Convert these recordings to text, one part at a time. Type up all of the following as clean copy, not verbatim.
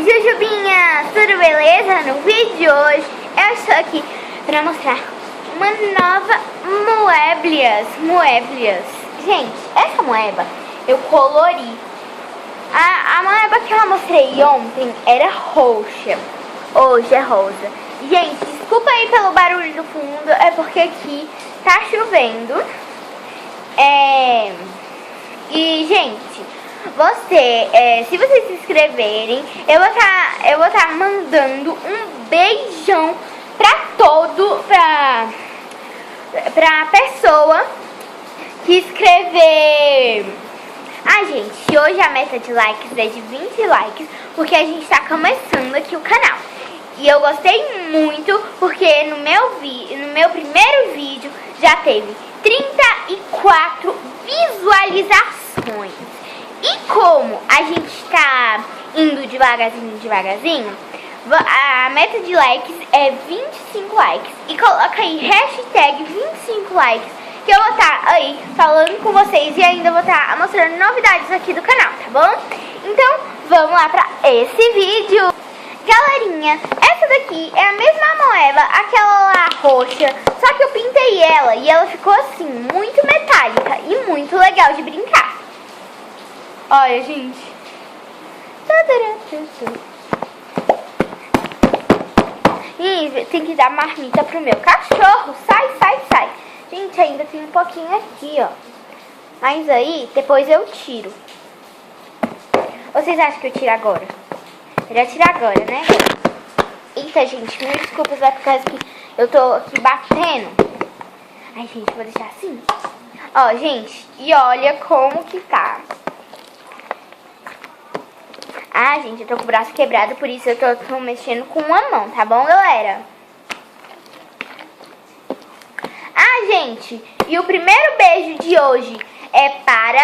Jujubinha, tudo beleza? No vídeo de hoje eu estou aqui para mostrar uma nova Moeblias. Gente, essa moeba eu colori. A moeba que eu mostrei ontem era roxa, hoje é rosa. Gente, desculpa aí pelo barulho do fundo, é porque aqui tá chovendo. E gente, se vocês se inscreverem, eu vou tá mandando um beijão pra pessoa que escrever. Gente, hoje a meta de likes é de 20 likes, porque a gente tá começando aqui o canal. E eu gostei muito, porque no meu primeiro vídeo já teve 34 visualizações. E como a gente tá indo devagarzinho, a meta de likes é 25 likes. E coloca aí hashtag 25 likes, que eu vou estar aí falando com vocês e ainda vou estar mostrando novidades aqui do canal, tá bom? Então vamos lá pra esse vídeo. Galerinha, essa daqui é a mesma moeba, aquela lá roxa, só que eu pintei ela e ela ficou assim, muito metálica e muito legal de brincar. Olha, gente. E tem que dar marmita pro meu cachorro. Sai. Gente, ainda tem um pouquinho aqui, ó. Mas aí, depois eu tiro. Vocês acham que eu tiro agora? Melhor tirar agora, né? Eita, gente, mil desculpas, é por causa que eu tô aqui batendo. Ai, gente, vou deixar assim. Ó, gente, e olha como que tá. Gente, eu tô com o braço quebrado, por isso eu tô mexendo com uma mão, tá bom, galera? Gente, e o primeiro beijo de hoje é para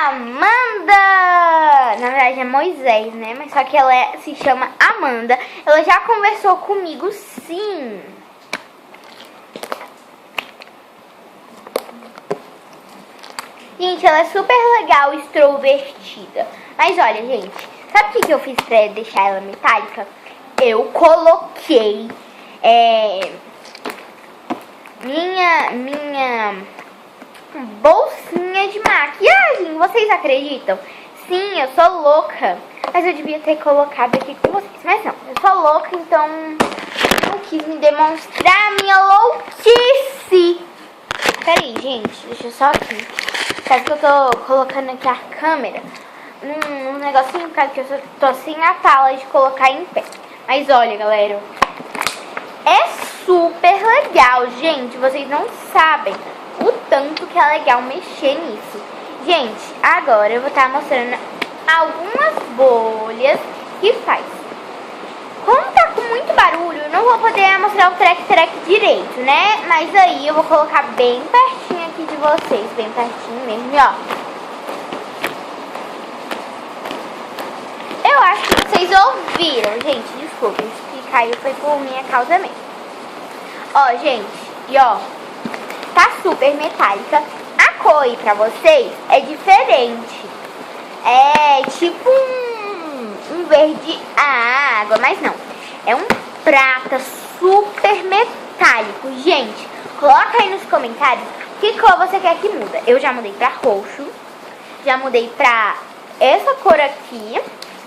Amanda. Na verdade é Moisés, né? Mas só que ela se chama Amanda. Ela já conversou comigo, sim. Gente, ela é super legal, extrovertida. Mas olha, gente, sabe o que eu fiz pra deixar ela metálica? Eu coloquei minha bolsinha de maquiagem. Vocês acreditam? Sim, eu sou louca. Mas eu devia ter colocado aqui com vocês. Mas não, eu sou louca, então eu quis me demonstrar minha louquice. Peraí, gente, deixa eu só aqui. Sabe que eu tô colocando aqui a câmera um negocinho, por causa que eu tô sem a tala de colocar em pé. Mas olha, galera, é super legal, gente. Vocês não sabem o tanto que é legal mexer nisso. Gente, agora eu vou estar mostrando algumas bolhas que faz. Como tá com muito barulho, eu não vou poder mostrar o trek direito, né? Mas aí eu vou colocar bem pertinho aqui de vocês, bem pertinho mesmo, ó. Eu acho que vocês ouviram, gente, desculpa, isso que caiu foi por minha causa mesmo. Ó, gente, e ó, tá super metálica. A cor aí pra vocês é diferente. É tipo um verde água, mas não. É um prata super metálico. Gente, coloca aí nos comentários que cor você quer que muda. Eu já mudei pra roxo, já mudei pra essa cor aqui,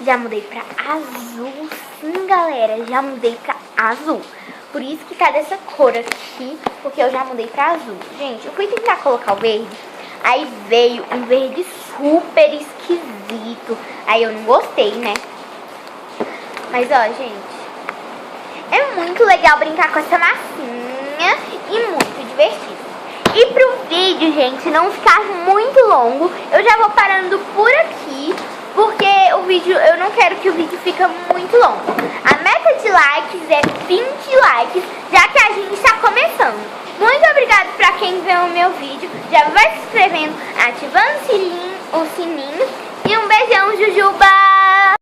já mudei pra azul, sim, galera, já mudei pra azul. Por isso que tá dessa cor aqui, porque eu já mudei pra azul. Gente, eu fui tentar colocar o verde, aí veio um verde super esquisito. Aí eu não gostei, né? Mas ó, gente, é muito legal brincar com essa massinha e muito divertido. E pro vídeo, gente, não ficar muito longo, eu já vou parando por aqui, porque o vídeo, eu não quero que o vídeo fique muito longo. A meta de likes é 20 likes, já que a gente está começando. Muito obrigada para quem viu o meu vídeo. Já vai se inscrevendo, ativando o sininho